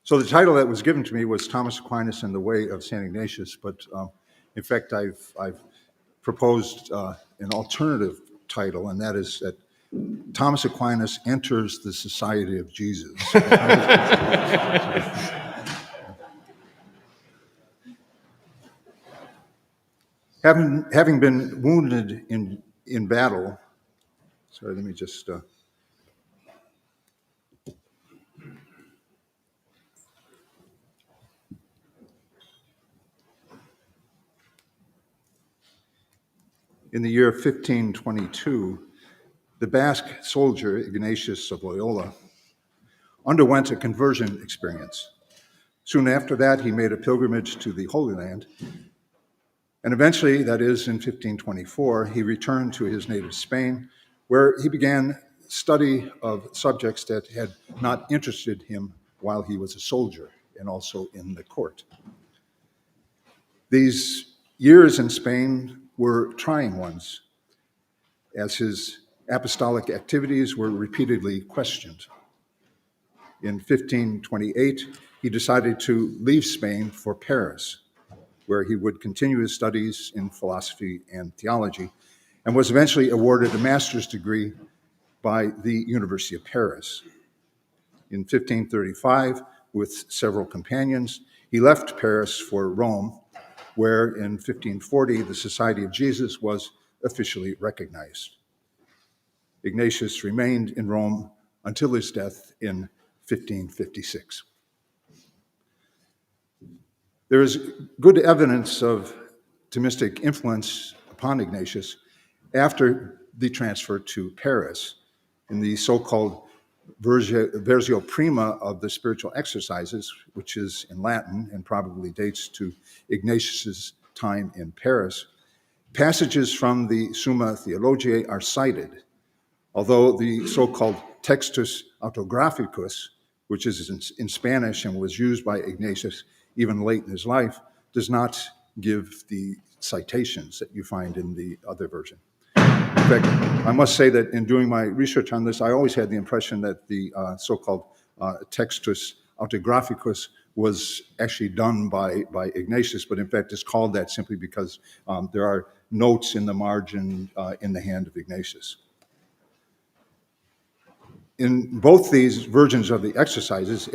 So the title that was given to me was Thomas Aquinas and the Way of St. Ignatius, but in fact I've proposed an alternative title, and that is that Thomas Aquinas Enters the Society of Jesus. Having been wounded in battle, sorry, let me just... In the year 1522, the Basque soldier Ignatius of Loyola underwent a conversion experience. Soon after that, he made a pilgrimage to the Holy Land, and eventually, that is in 1524, he returned to his native Spain, where he began study of subjects that had not interested him while he was a soldier and also in the court. These years in Spain were trying ones, as his apostolic activities were repeatedly questioned. In 1528, he decided to leave Spain for Paris, where he would continue his studies in philosophy and theology, and was eventually awarded a master's degree by the University of Paris. In 1535, with several companions, he left Paris for Rome, where in 1540 the Society of Jesus was officially recognized. Ignatius remained in Rome until his death in 1556. There is good evidence of Thomistic influence upon Ignatius after the transfer to Paris in the so-called Versio Prima of the spiritual exercises, which is in Latin and probably dates to Ignatius's time in Paris. Passages from the Summa Theologiae are cited, although the so-called Textus Autographicus, which is in Spanish and was used by Ignatius even late in his life, does not give the citations that you find in the other version. In fact, I must say that in doing my research on this, I always had the impression that the so-called Textus Autographicus was actually done by Ignatius, but in fact it's called that simply because there are notes in the margin in the hand of Ignatius. In both these versions of the exercises,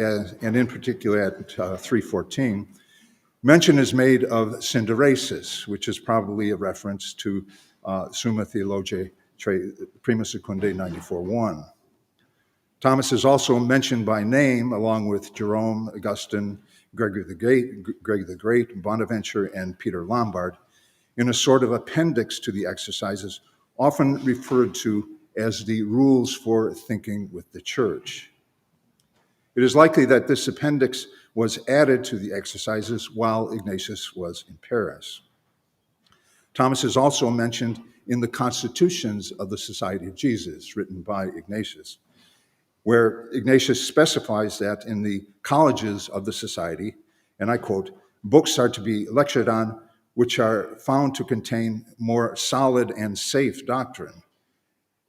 and in particular at 314, mention is made of synderesis, which is probably a reference to Summa Theologiae Prima Secundae 94.1. Thomas is also mentioned by name, along with Jerome, Augustine, Gregory the Great, Bonaventure, and Peter Lombard, in a sort of appendix to the exercises, often referred to as the rules for thinking with the church. It is likely that this appendix was added to the exercises while Ignatius was in Paris. Thomas is also mentioned in the Constitutions of the Society of Jesus, written by Ignatius, where Ignatius specifies that in the colleges of the society, and I quote, books are to be lectured on which are found to contain more solid and safe doctrine,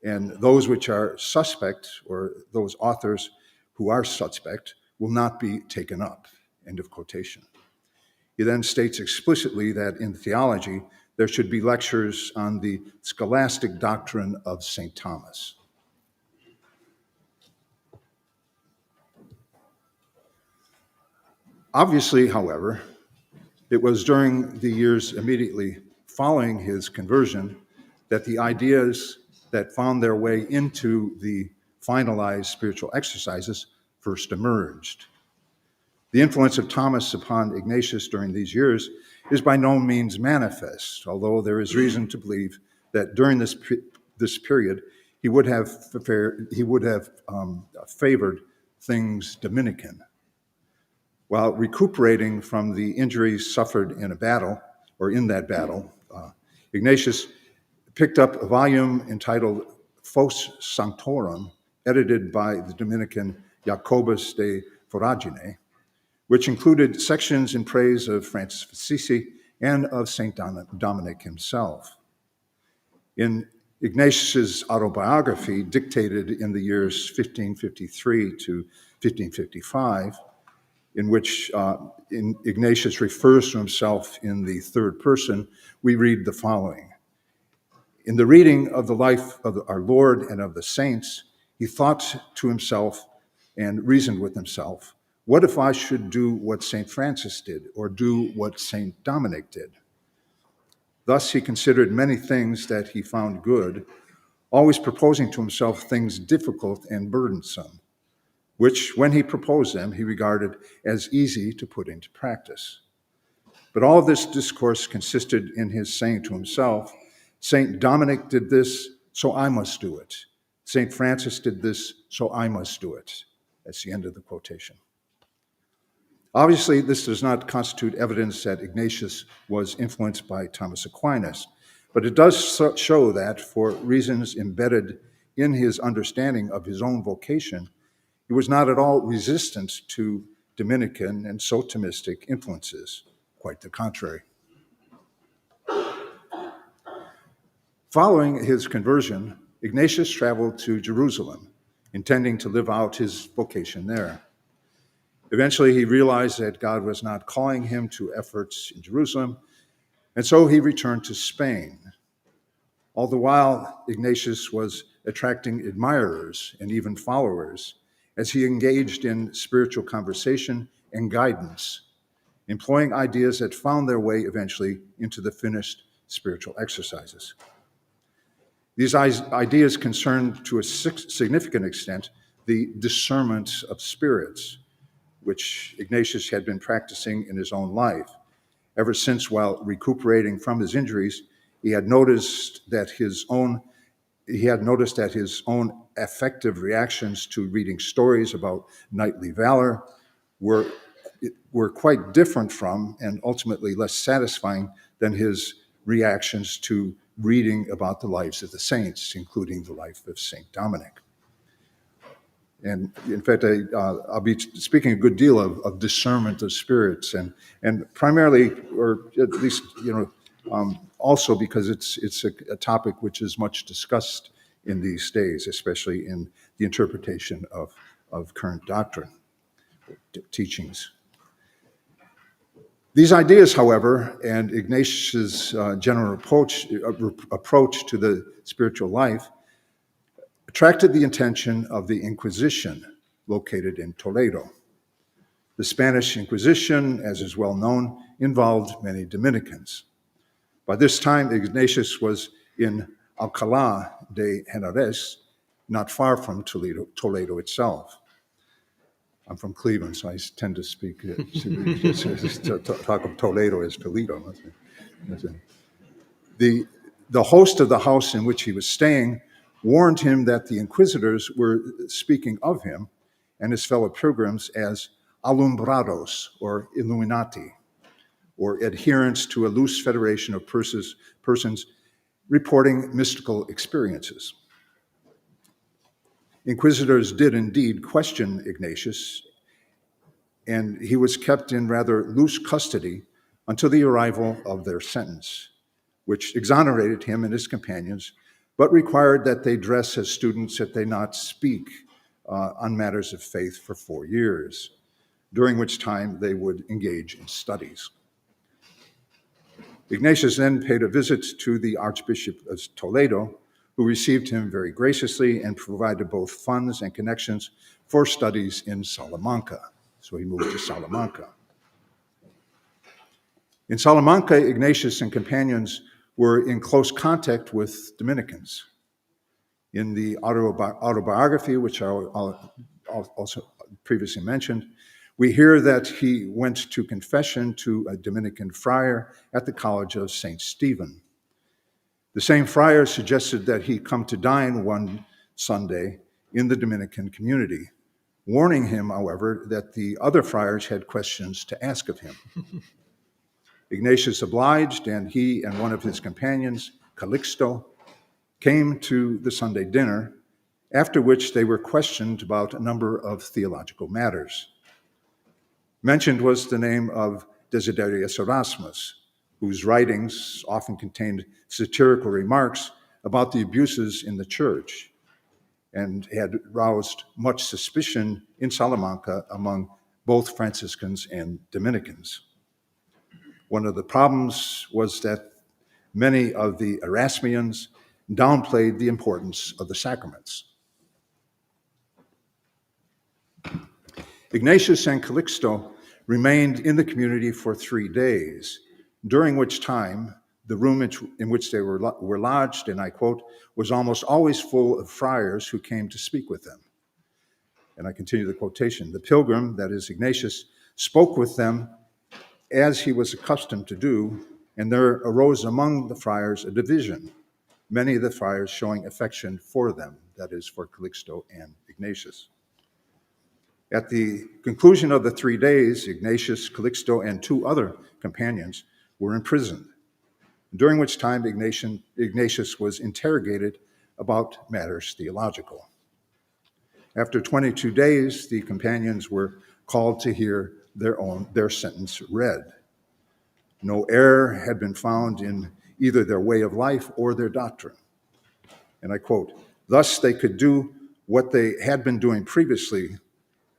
and those which are suspect, or those authors who are suspect, will not be taken up, end of quotation. He then states explicitly that in theology, there should be lectures on the scholastic doctrine of St. Thomas. Obviously, however, it was during the years immediately following his conversion that the ideas that found their way into the finalized spiritual exercises first emerged. The influence of Thomas upon Ignatius during these years is by no means manifest, although there is reason to believe that during this period he would have favored things Dominican. While recuperating from the injuries suffered in a battle, or in that battle, Ignatius picked up a volume entitled Fos Sanctorum, edited by the Dominican Jacobus de Voragine, which included sections in praise of Francis of Assisi and of St. Dominic himself. In Ignatius's autobiography, dictated in the years 1553 to 1555, in which Ignatius refers to himself in the third person, we read the following. In the reading of the life of our Lord and of the saints, he thought to himself and reasoned with himself, what if I should do what St. Francis did, or do what St. Dominic did? Thus he considered many things that he found good, always proposing to himself things difficult and burdensome, which, when he proposed them, he regarded as easy to put into practice. But all this discourse consisted in his saying to himself, St. Dominic did this, so I must do it. St. Francis did this, so I must do it. That's the end of the quotation. Obviously, this does not constitute evidence that Ignatius was influenced by Thomas Aquinas, but it does show that, for reasons embedded in his understanding of his own vocation, he was not at all resistant to Dominican and Thomistic influences. Quite the contrary. Following his conversion, Ignatius traveled to Jerusalem, intending to live out his vocation there. Eventually, he realized that God was not calling him to efforts in Jerusalem, and so he returned to Spain. All the while, Ignatius was attracting admirers and even followers as he engaged in spiritual conversation and guidance, employing ideas that found their way eventually into the finished spiritual exercises. These ideas concerned, to a significant extent, the discernment of spirits, which Ignatius had been practicing in his own life. Ever since, while recuperating from his injuries, he had noticed that his own affective reactions to reading stories about knightly valor were quite different from, and ultimately less satisfying than, his reactions to reading about the lives of the saints, including the life of St. Dominic. And in fact, I'll be speaking a good deal of discernment of spirits, and primarily, or at least, also because it's a topic which is much discussed in these days, especially in the interpretation of current doctrine, teachings. These ideas, however, and Ignatius' general approach to the spiritual life attracted the attention of the Inquisition located in Toledo. The Spanish Inquisition, as is well known, involved many Dominicans. By this time, Ignatius was in Alcalá de Henares, not far from Toledo itself. I'm from Cleveland, so I tend to speak, talk of Toledo as Toledo. The host of the house in which he was staying warned him that the inquisitors were speaking of him and his fellow pilgrims as alumbrados, or illuminati, or adherents to a loose federation of persons reporting mystical experiences. Inquisitors did indeed question Ignatius, and he was kept in rather loose custody until the arrival of their sentence, which exonerated him and his companions, but required that they dress as students, that they not speak on matters of faith for 4 years, during which time they would engage in studies. Ignatius then paid a visit to the Archbishop of Toledo, who received him very graciously and provided both funds and connections for studies in Salamanca. So he moved to Salamanca. In Salamanca, Ignatius and companions were in close contact with Dominicans. In the autobiography, which I also previously mentioned, we hear that he went to confession to a Dominican friar at the College of St. Stephen. The same friar suggested that he come to dine one Sunday in the Dominican community, warning him, however, that the other friars had questions to ask of him. Ignatius obliged, and he and one of his companions, Calixto, came to the Sunday dinner, after which they were questioned about a number of theological matters. Mentioned was the name of Desiderius Erasmus, whose writings often contained satirical remarks about the abuses in the church, and had roused much suspicion in Salamanca among both Franciscans and Dominicans. One of the problems was that many of the Erasmians downplayed the importance of the sacraments. Ignatius and Calixto remained in the community for 3 days, during which time the room in which they were lodged, and I quote, was almost always full of friars who came to speak with them. And I continue the quotation. The pilgrim, that is Ignatius, spoke with them as he was accustomed to do, and there arose among the friars a division, many of the friars showing affection for them, that is for Calixto and Ignatius. At the conclusion of the 3 days, Ignatius, Calixto, and 2 other companions were imprisoned, during which time Ignatius was interrogated about matters theological. After 22 days, the companions were called to hear their sentence read. No error had been found in either their way of life or their doctrine. And I quote, "Thus they could do what they had been doing previously,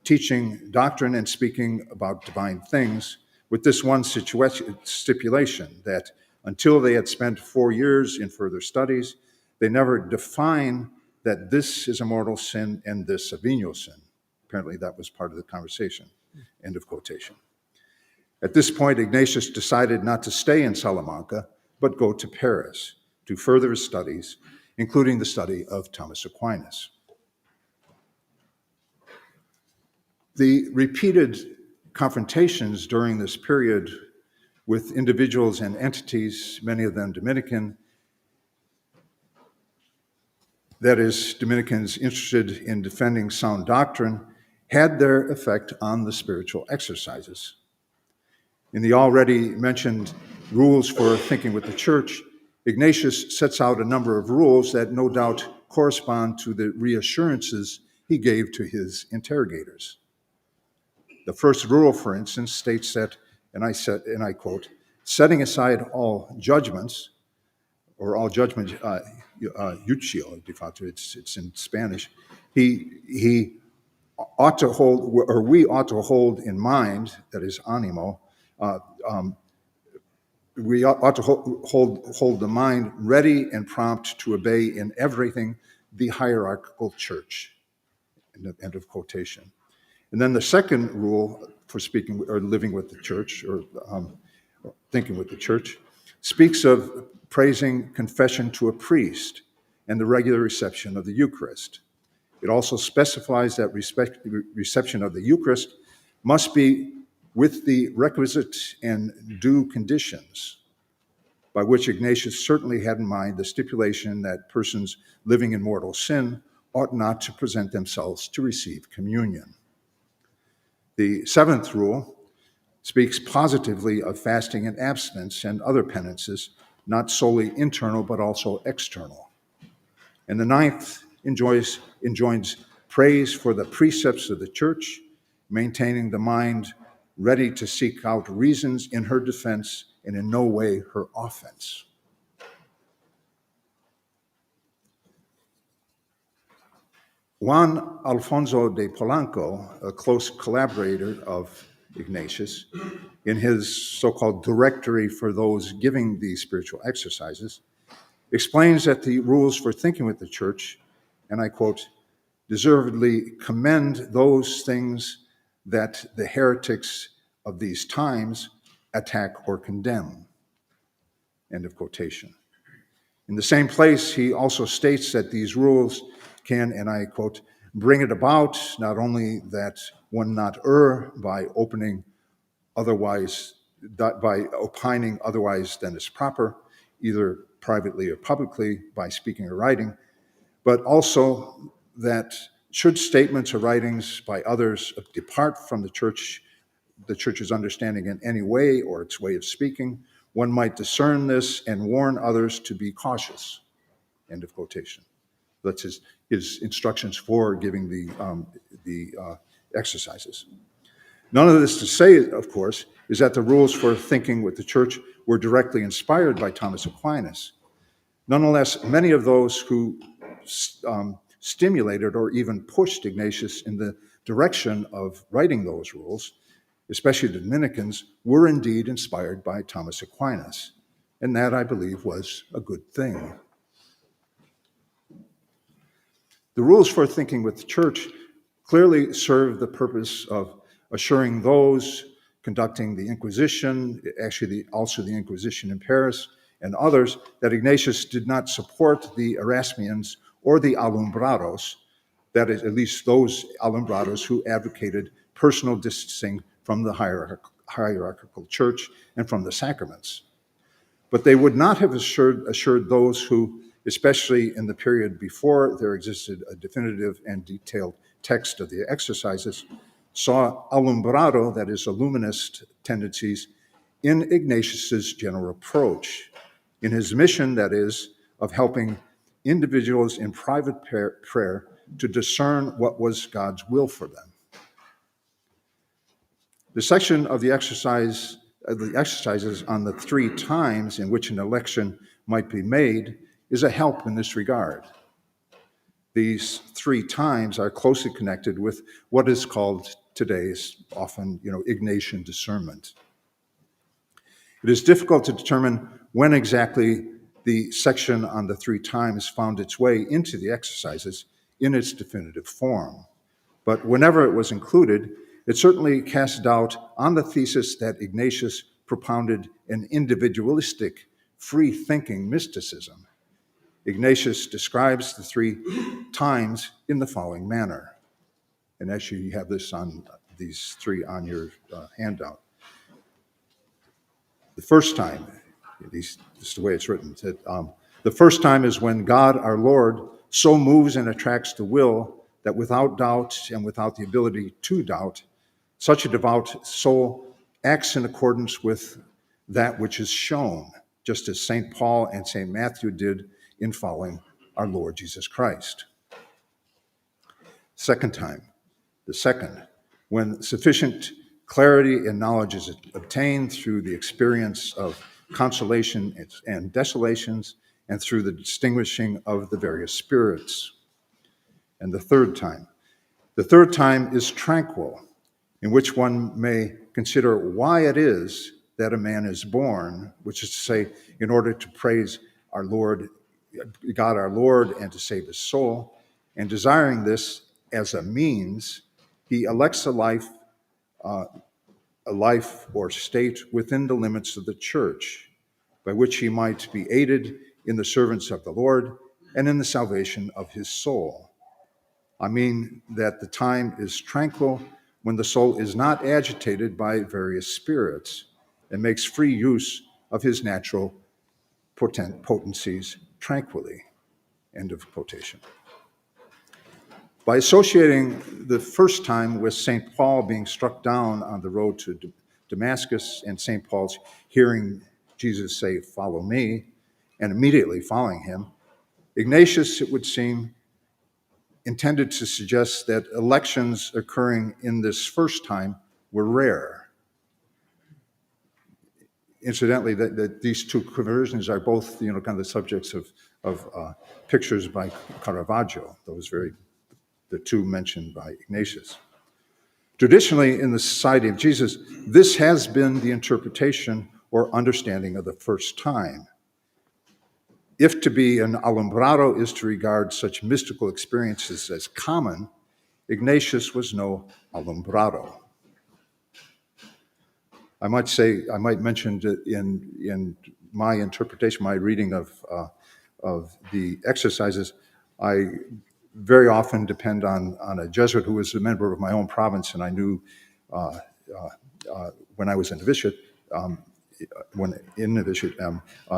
teaching doctrine and speaking about divine things, with this one stipulation, that until they had spent 4 years in further studies, they never define that this is a mortal sin and this a venial sin." Apparently that was part of the conversation. End of quotation. At this point, Ignatius decided not to stay in Salamanca, but go to Paris to further his studies, including the study of Thomas Aquinas. The repeated confrontations during this period with individuals and entities, many of them Dominican, that is, Dominicans interested in defending sound doctrine, had their effect on the spiritual exercises. In the already mentioned rules for thinking with the church, Ignatius sets out a number of rules that no doubt correspond to the reassurances he gave to his interrogators. The first rule, for instance, states that, and I quote, "Setting aside all judgments," or all judgment, juicio de facto, it's in Spanish, he ought to hold, or we ought to hold in mind, that is animo, we ought to hold the mind ready and prompt to obey in everything the hierarchical church. End of quotation. And then the second rule for speaking or living with the church, or thinking with the church, speaks of praising confession to a priest and the regular reception of the Eucharist. It also specifies that reception of the Eucharist must be with the requisite and due conditions, by which Ignatius certainly had in mind the stipulation that persons living in mortal sin ought not to present themselves to receive communion. The seventh rule speaks positively of fasting and abstinence and other penances, not solely internal but also external. And the ninth enjoins praise for the precepts of the church, maintaining the mind ready to seek out reasons in her defense and in no way her offense. Juan Alfonso de Polanco, a close collaborator of Ignatius, in his so-called directory for those giving these spiritual exercises, explains that the rules for thinking with the church, and I quote, "deservedly commend those things that the heretics of these times attack or condemn." End of quotation. In the same place, he also states that these rules can, and I quote, "bring it about not only that one not err by opining otherwise than is proper, either privately or publicly by speaking or writing, but also that should statements or writings by others depart from the church's understanding in any way or its way of speaking, one might discern this and warn others to be cautious." End of quotation. That's his instructions for giving the exercises. None of this to say, of course, is that the rules for thinking with the church were directly inspired by Thomas Aquinas. Nonetheless, many of those who stimulated or even pushed Ignatius in the direction of writing those rules, especially the Dominicans, were indeed inspired by Thomas Aquinas. And that, I believe, was a good thing. The rules for thinking with the church clearly serve the purpose of assuring those conducting the Inquisition, actually also the Inquisition in Paris, and others, that Ignatius did not support the Erasmians or the Alumbrados, that is, at least those Alumbrados who advocated personal distancing from the hierarchical church and from the sacraments. But they would not have assured those who, especially in the period before there existed a definitive and detailed text of the exercises, saw alumbrado, that is, illuminist tendencies, in Ignatius's general approach, in his mission, that is, of helping individuals in private prayer to discern what was God's will for them. The section of the exercises on the 3 times in which an election might be made is a help in this regard. These 3 times are closely connected with what is called today's often, Ignatian discernment. It is difficult to determine when exactly the section on the 3 times found its way into the exercises in its definitive form. But whenever it was included, it certainly cast doubt on the thesis that Ignatius propounded an individualistic, free-thinking mysticism. Ignatius describes the 3 times in the following manner. And actually, you have this on these 3 on your handout. The first time, this is the way it's written, the first time is when God, our Lord, so moves and attracts the will that without doubt and without the ability to doubt, such a devout soul acts in accordance with that which is shown, just as St. Paul and St. Matthew did in following our Lord Jesus Christ. Second time, the second, when sufficient clarity and knowledge is obtained through the experience of consolation and desolations and through the distinguishing of the various spirits. And the third time. The third time is tranquil, in which one may consider why it is that a man is born, which is to say, in order to praise our Lord, God our Lord, and to save his soul, and desiring this as a means, he elects a life or state within the limits of the church, by which he might be aided in the servants of the Lord and in the salvation of his soul. I mean that the time is tranquil when the soul is not agitated by various spirits and makes free use of his natural potencies tranquilly. End of quotation. By associating the first time with St. Paul being struck down on the road to Damascus and St. Paul's hearing Jesus say, "Follow me," and immediately following him, Ignatius, it would seem, intended to suggest that elections occurring in this first time were rare. Incidentally, that these 2 conversions are both, kind of the subjects of pictures by Caravaggio. The 2 mentioned by Ignatius. Traditionally, in the Society of Jesus, this has been the interpretation or understanding of the first time. If to be an alumbrado is to regard such mystical experiences as common, Ignatius was no alumbrado. I might mention that in my interpretation, my reading of the exercises, I very often depend on a Jesuit who was a member of my own province, and I knew when I was in novitiate,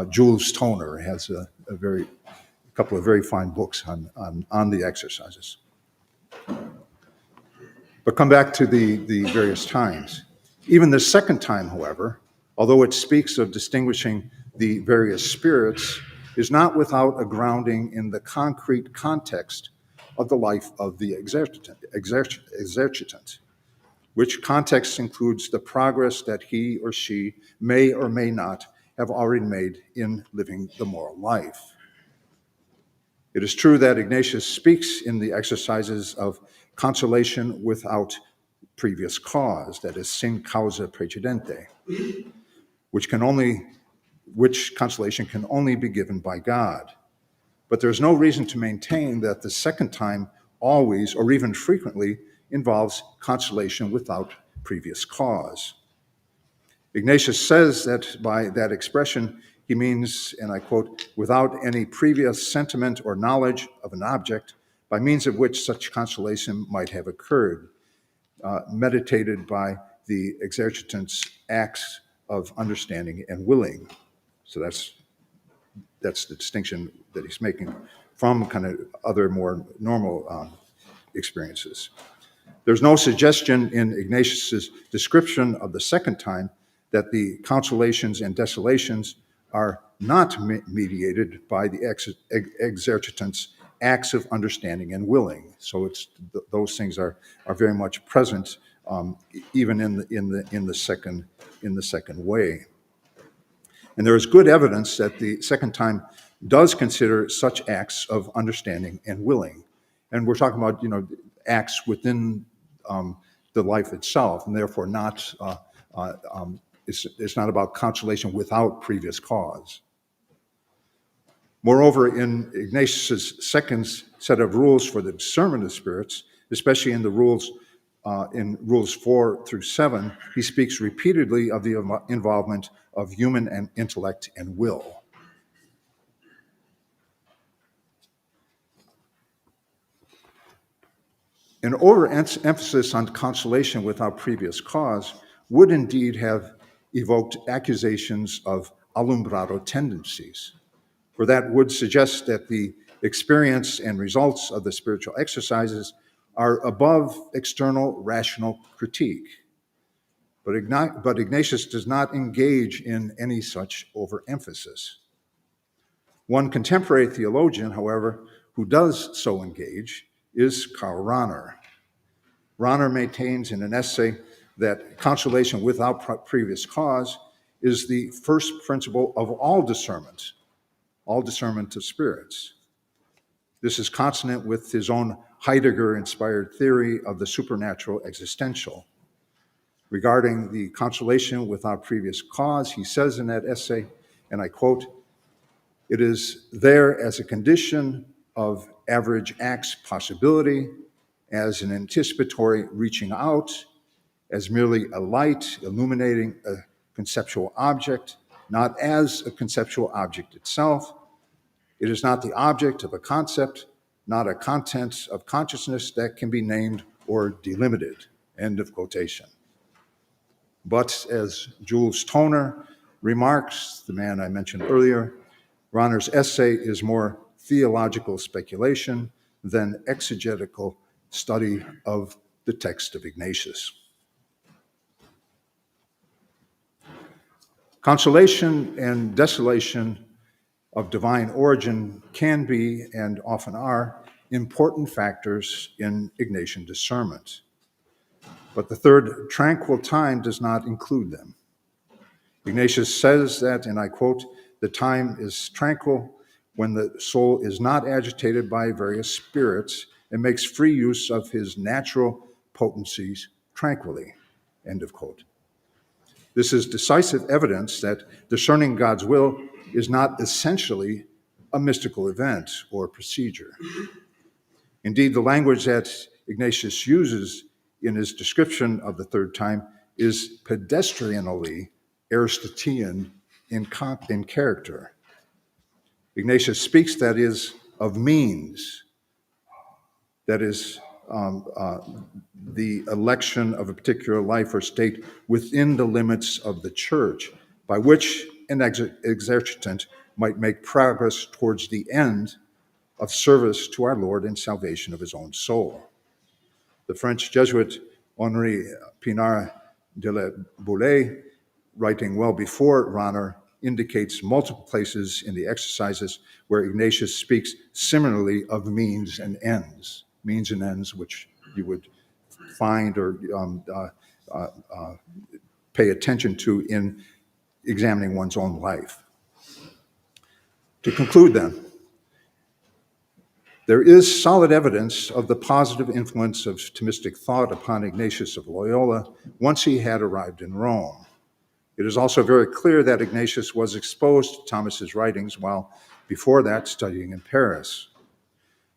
Jules Toner has a couple of very fine books on the exercises. But come back to the various times. Even the second time, however, although it speaks of distinguishing the various spirits, is not without a grounding in the concrete context of the life of the exercitant, which context includes the progress that he or she may or may not have already made in living the moral life. It is true that Ignatius speaks in the exercises of consolation without previous cause, that is, sin causa praecedente, which consolation can only be given by God. But there's no reason to maintain that the second time always, or even frequently, involves consolation without previous cause. Ignatius says that by that expression, he means, and I quote, without any previous sentiment or knowledge of an object by means of which such consolation might have occurred, meditated by the exercitant's acts of understanding and willing. So that's the distinction that he's making from kind of other more normal experiences. There's no suggestion in Ignatius's description of the second time that the consolations and desolations are not mediated by the exercitant's acts of understanding and willing. So those things are very much present, even in the second way. And there is good evidence that the second time does consider such acts of understanding and willing. And we're talking about, acts within the life itself, and therefore not, it's not about consolation without previous cause. Moreover, in Ignatius's second set of rules for the discernment of spirits, especially in the rules in rules 4 through 7, he speaks repeatedly of the involvement of human and intellect and will. An overemphasis on consolation without previous cause would indeed have evoked accusations of alumbrado tendencies, for that would suggest that the experience and results of the spiritual exercises are above external rational critique. But Ignatius does not engage in any such overemphasis. One contemporary theologian, however, who does so engage is Karl Rahner. Rahner maintains in an essay that consolation without previous cause is the first principle of all discernment of spirits. This is consonant with his own Heidegger-inspired theory of the supernatural existential. Regarding the consolation without previous cause, he says in that essay, and I quote, "It is there as a condition of average act's possibility, as an anticipatory reaching out, as merely a light illuminating a conceptual object, not as a conceptual object itself. It is not the object of a concept, not a content of consciousness that can be named or delimited." End of quotation. But as Jules Toner remarks, the man I mentioned earlier, Rahner's essay is more theological speculation than exegetical study of the text of Ignatius. Consolation and desolation of divine origin can be, and often are, important factors in Ignatian discernment. But the third tranquil time does not include them. Ignatius says that, and I quote, "The time is tranquil when the soul is not agitated by various spirits and makes free use of his natural potencies tranquilly." End of quote. This is decisive evidence that discerning God's will is not essentially a mystical event or procedure. Indeed, the language that Ignatius uses in his description of the third time is pedestrianally Aristotelian in character. Ignatius speaks, that is, of means, that is, the election of a particular life or state within the limits of the church, by which an exercitant might make progress towards the end of service to our Lord and salvation of his own soul. The French Jesuit Henri Pinard de la Boulay, writing well before Rahner, indicates multiple places in the exercises where Ignatius speaks similarly of means and ends which you would find or pay attention to in examining one's own life. To conclude then, There is solid evidence of the positive influence of Thomistic thought upon Ignatius of Loyola once he had arrived in Rome. It is also very clear that Ignatius was exposed to Thomas's writings while before that studying in Paris.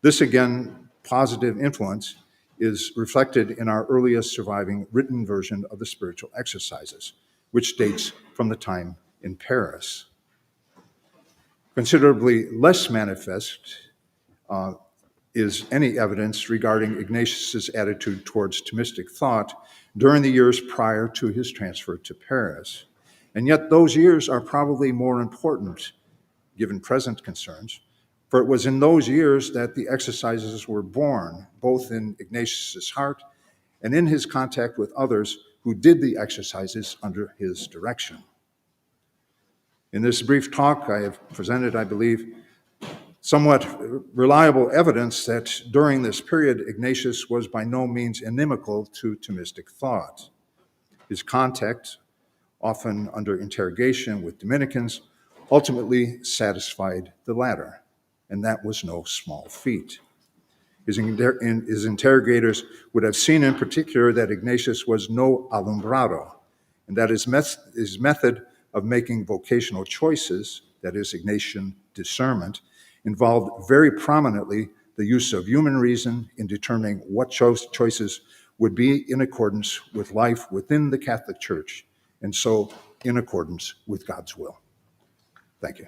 This, again, positive influence is reflected in our earliest surviving written version of the spiritual exercises, which dates from the time in Paris. Considerably less manifest is any evidence regarding Ignatius's attitude towards Thomistic thought during the years prior to his transfer to Paris. And yet those years are probably more important, given present concerns, for it was in those years that the exercises were born, both in Ignatius's heart and in his contact with others who did the exercises under his direction. In this brief talk, I have presented, I believe, somewhat reliable evidence that during this period, Ignatius was by no means inimical to Thomistic thought. His contact, often under interrogation with Dominicans, ultimately satisfied the latter, and that was no small feat. His interrogators would have seen in particular that Ignatius was no alumbrado, and that his method of making vocational choices, that is, Ignatian discernment, involved very prominently the use of human reason in determining what choices would be in accordance with life within the Catholic Church, and so in accordance with God's will. Thank you.